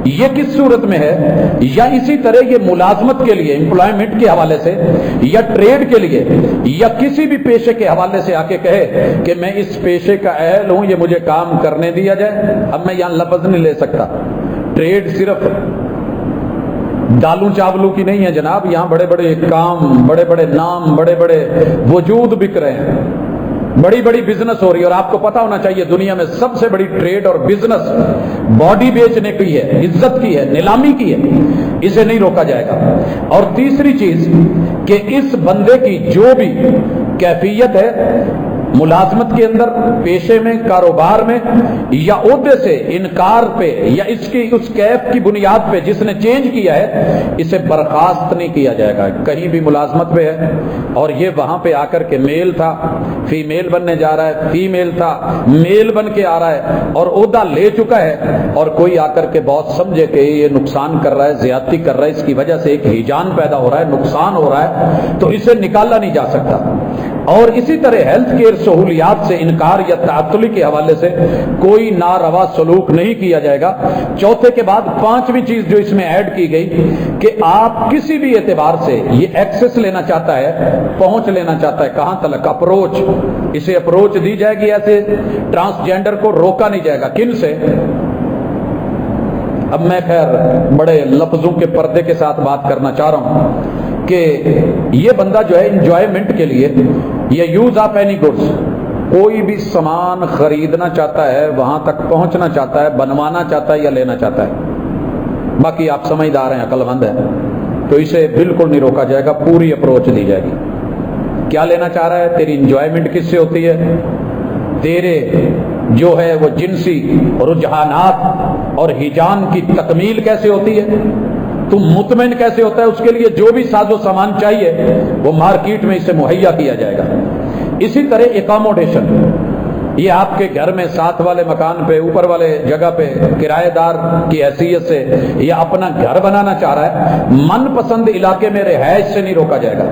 یہ کس صورت میں ہے، یا اسی طرح یہ ملازمت کے لیے، امپلائمنٹ کے حوالے سے یا ٹریڈ کے لیے یا کسی بھی پیشے کے حوالے سے آ کے کہے کہ میں اس پیشے کا اہل ہوں، یہ مجھے کام کرنے دیا جائے۔ اب میں یہاں لفظ نہیں لے سکتا، ٹریڈ صرف دالوں چاولوں کی نہیں ہے جناب، یہاں بڑے بڑے کام، بڑے بڑے نام، بڑے بڑے وجود بک رہے ہیں، بڑی بڑی بزنس ہو رہی ہے، اور آپ کو پتا ہونا چاہیے دنیا میں سب سے بڑی ٹریڈ اور بزنس باڈی بیچنے کی ہے، عزت کی ہے، نیلامی کی ہے، اسے نہیں روکا جائے گا۔ اور تیسری چیز کہ اس بندے کی جو بھی کیفیت ہے ملازمت کے اندر، پیشے میں، کاروبار میں یا عہدے سے انکار پہ یا اس کی اس کیف کی بنیاد پہ جس نے چینج کیا ہے، اسے برخاست نہیں کیا جائے گا۔ کہیں بھی ملازمت پہ ہے اور یہ وہاں پہ آ کر کے میل تھا، فیمیل بننے جا رہا ہے، فیمیل تھا، میل بن کے آ رہا ہے اور عہدہ لے چکا ہے، اور کوئی آ کر کے بہت سمجھے کہ یہ نقصان کر رہا ہے، زیادتی کر رہا ہے، اس کی وجہ سے ایک ہیجان پیدا ہو رہا ہے، نقصان ہو رہا ہے، تو اسے نکالا نہیں جا سکتا۔ اور اسی طرح ہیلتھ کیئر سہولیات سے انکار یا تعطلی کے حوالے سے کوئی ناروا سلوک نہیں کیا جائے گا۔ چوتھے کے بعد پانچویں چیز جو اس میں ایڈ کی گئی کہ آپ کسی بھی اعتبار سے یہ ایکسس لینا چاہتا ہے، پہنچ لینا چاہتا ہے، کہاں تلک؟ اپروچ، اسے اپروچ دی جائے گی، ایسے ٹرانسجینڈر کو روکا نہیں جائے گا۔ کن سے؟ اب میں خیر بڑے لفظوں کے پردے کے ساتھ بات کرنا چاہ رہا ہوں کہ یہ بندہ جو ہے انجوائمنٹ کے لیے یا یوز آف اینی گڈس، کوئی بھی سامان خریدنا چاہتا ہے، وہاں تک پہنچنا چاہتا ہے، بنوانا چاہتا ہے یا لینا چاہتا ہے، باقی آپ سمجھدار ہیں، عقل مند ہیں، تو اسے بالکل نہیں روکا جائے گا، پوری اپروچ دی جائے گی۔ کیا لینا چاہ رہا ہے؟ تیری انجوائمنٹ کس سے ہوتی ہے، تیرے جو ہے وہ جنسی رجحانات اور ہیجان کی تکمیل کیسے ہوتی ہے، تم مطمئن کیسے ہوتا ہے، اس کے لیے جو بھی ساز و سامان چاہیے وہ مارکیٹ میں اسے مہیا کیا جائے گا۔ اسی طرح اکاموڈیشن، یہ آپ کے گھر میں ساتھ والے مکان پہ، اوپر والے جگہ پہ کرایہ دار کی حیثیت سے یا اپنا گھر بنانا چاہ رہا ہے، من پسند علاقے میں رہائش سے نہیں روکا جائے گا۔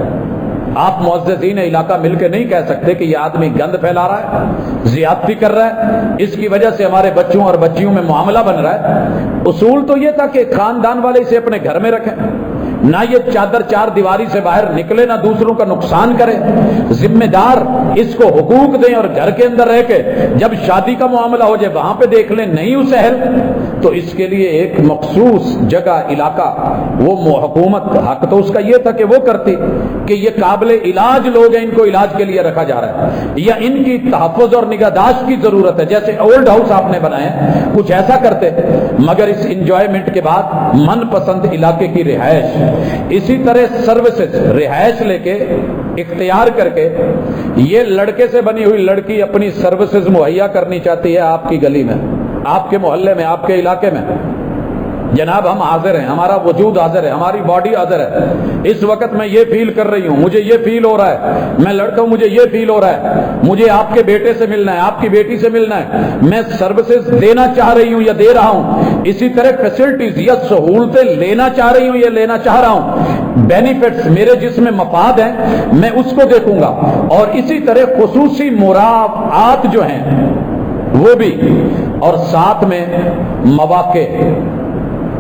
آپ معززین علاقہ مل کے نہیں کہہ سکتے کہ یہ آدمی گند پھیلا رہا ہے، زیادتی کر رہا ہے، اس کی وجہ سے ہمارے بچوں اور بچیوں میں معاملہ بن رہا ہے۔ اصول تو یہ تھا کہ خاندان والے اسے اپنے گھر میں رکھیں، نہ یہ چادر چار دیواری سے باہر نکلے، نہ دوسروں کا نقصان کرے، ذمہ دار اس کو حقوق دیں اور گھر کے اندر رہ کے جب شادی کا معاملہ ہو جائے وہاں پہ دیکھ لیں، نہیں اسے اہل تو اس کے لیے ایک مخصوص جگہ علاقہ وہ حکومت، حق تو اس کا یہ تھا کہ وہ کرتی کہ یہ قابل علاج لوگ ہیں، ان کو علاج کے لیے رکھا جا رہا ہے یا ان کی تحفظ اور نگہداشت کی ضرورت ہے، جیسے اولڈ ہاؤس آپ نے بنائے کچھ ایسا کرتے، مگر اس انجوائمنٹ کے بعد من پسند علاقے کی رہائش، اسی طرح سروسز، رہائش لے کے اختیار کر کے یہ لڑکے سے بنی ہوئی لڑکی اپنی سروسز مہیا کرنی چاہتی ہے آپ کی گلی میں، آپ کے محلے میں، آپ کے علاقے میں، جناب ہم حاضر ہیں، ہمارا وجود حاضر ہے، ہماری باڈی حاضر ہے، اس وقت میں یہ فیل کر رہی ہوں، مجھے یہ فیل ہو رہا ہے، میں لڑکا ہوں مجھے یہ فیل ہو رہا ہے، مجھے آپ کے بیٹے سے ملنا ہے، آپ کی بیٹی سے ملنا ہے، میں سروسز دینا چاہ رہی ہوں یا دے رہا ہوں، اسی طرح فیسلٹیز یا سہولتیں لینا چاہ رہی ہوں یا لینا چاہ رہا ہوں، بینیفٹس میرے جس میں مفاد ہیں میں اس کو دیکھوں گا، اور اسی طرح خصوصی مراعات جو ہیں وہ بھی، اور ساتھ میں مواقع،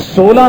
16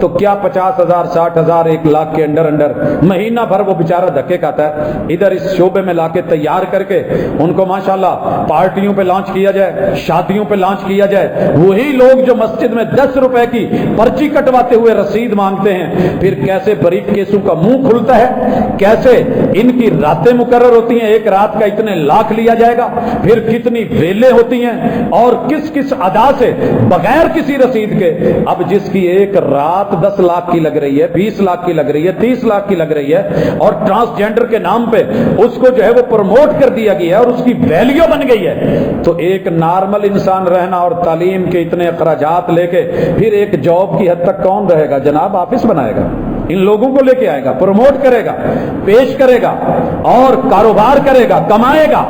تو کیا 50,000 60,000 1 لاکھ کے انڈر مہینہ بھر وہ بیچارہ دھکے کھاتا ہے. ادھر اس شعبے میں لا کے تیار کر کے ان کو ماشاءاللہ پارٹیوں پہ لانچ کیا جائے, شادیوں پہ لانچ کیا جائے. وہی لوگ جو مسجد میں 10 روپے کی پرچی کٹواتے ہوئے رسید مانگتے ہیں, پھر کیسے بریف کیسوں کا منہ کھلتا ہے, کیسے ان کی راتیں مقرر ہوتی ہیں, ایک رات کا اتنے لاکھ لیا جائے گا, پھر کتنی ویلیں ہوتی ہیں اور کس کس ادا سے بغیر کسی رسید کے. اب جس کی ایک رات 10 لاکھ کی لگ رہی ہے, 20 لاکھ کی لگ رہی ہے, 30 لاکھ کی لگ رہی ہے, اور ٹرانسجینڈر کے نام پہ اس کو جو ہے وہ پروموٹ کر دیا گیا ہے اور اس کی ویلیو بن گئی ہے, تو ایک نارمل انسان رہنا اور تعلیم کے اتنے اخراجات لے کے پھر ایک جاب کی حد تک کون رہے گا جناب؟ آفس بنائے گا, ان لوگوں کو لے کے آئے گا, پروموٹ کرے گا, پیش کرے گا اور کاروبار کرے گا, کمائے گا.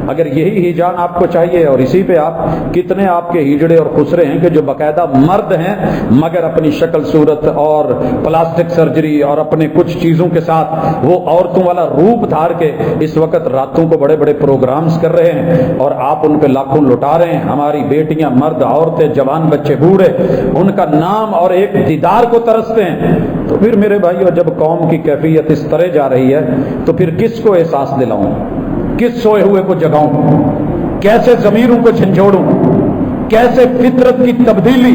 اگر یہی ہی جان آپ کو چاہیے, اور اسی پہ آپ کتنے آپ کے ہجڑے اور خسرے ہیں کہ جو باقاعدہ مرد ہیں مگر اپنی شکل صورت اور پلاسٹک سرجری اور اپنے کچھ چیزوں کے ساتھ وہ عورتوں والا روپ دھار کے اس وقت راتوں کو بڑے بڑے پروگرامز کر رہے ہیں اور آپ ان پہ لاکھوں لٹا رہے ہیں. ہماری بیٹیاں, مرد, عورتیں, جوان بچے, بوڑھے ان کا نام اور ایک دیدار کو ترستے ہیں. تو پھر میرے بھائیو, جب قوم کی کیفیت اس طرح جا رہی ہے تو پھر کس کو احساس دلاؤں, کس سوئے ہوئے کو جگاؤں, کیسے ضمیروں کو جھنجھوڑوں, کیسے فطرت کی تبدیلی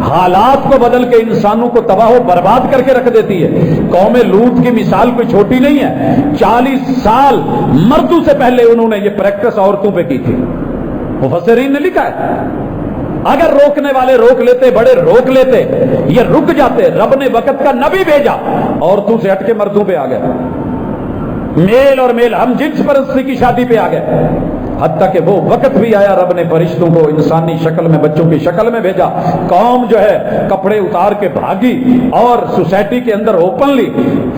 حالات کو بدل کے انسانوں کو تباہ و برباد کر کے رکھ دیتی ہے. قوم لوط کی مثال کوئی چھوٹی نہیں ہے, 40 سال مردوں سے پہلے انہوں نے یہ پریکٹس عورتوں پہ کی تھی. مفسرین نے لکھا ہے اگر روکنے والے روک لیتے, بڑے روک لیتے, یہ رک جاتے. رب نے وقت کا نبی بھیجا, عورتوں سے ہٹ کے مردوں پہ آ گئے, میل اور میل ہم جنس پرستی کی شادی پہ آ گئے, حتیٰ کہ وہ وقت بھی آیا رب نے فرشتوں کو انسانی شکل میں, بچوں کی شکل میں بھیجا. قوم جو ہے کپڑے اتار کے بھاگی اور سوسائٹی کے اندر اوپنلی.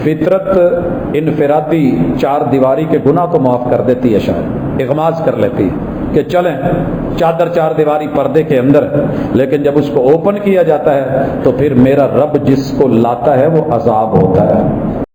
فطرت انفرادی 4 دیواری کے گناہ تو معاف کر دیتی ہے, شاید اغماض کر لیتی ہے کہ چلیں چادر 4 دیواری پردے کے اندر, لیکن جب اس کو اوپن کیا جاتا ہے تو پھر میرا رب جس کو لاتا ہے وہ عذاب ہوتا ہے.